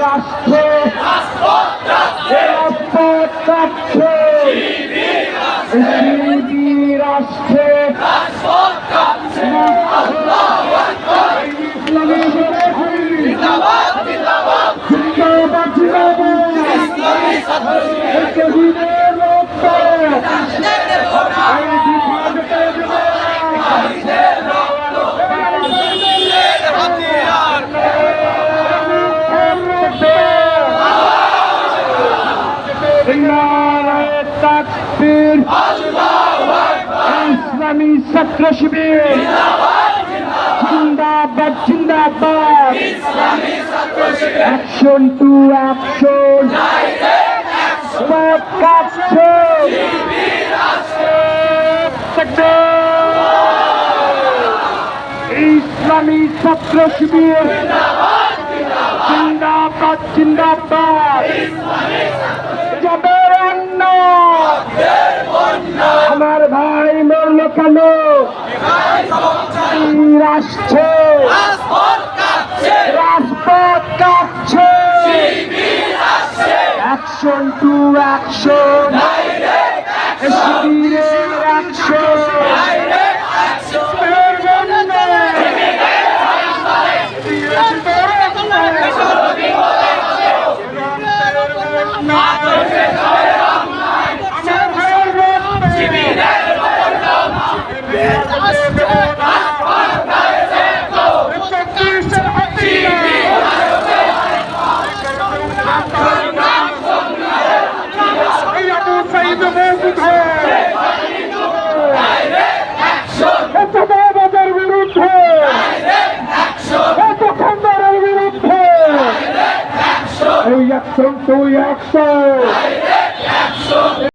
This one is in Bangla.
রাষ্ট্রে রাজপথ কাঁপছে, রাষ্ট্রে ইসলামী ছাত্র শিবির জিন্দাবাদ জিন্দাবাদ, অ্যাকশন টু অ্যাকশন, কাটছে ইসলামী ছাত্র শিবির জিন্দাবাদ জিন্দাবাদ। যাদের অন্য আমার ভাই মরল কেন, রাষ্ট্রে রাজপথ কাঁপছে, অ্যাকশন টু অ্যাকশন, শিবিরের অ্যাকশন। Reaction to reaction.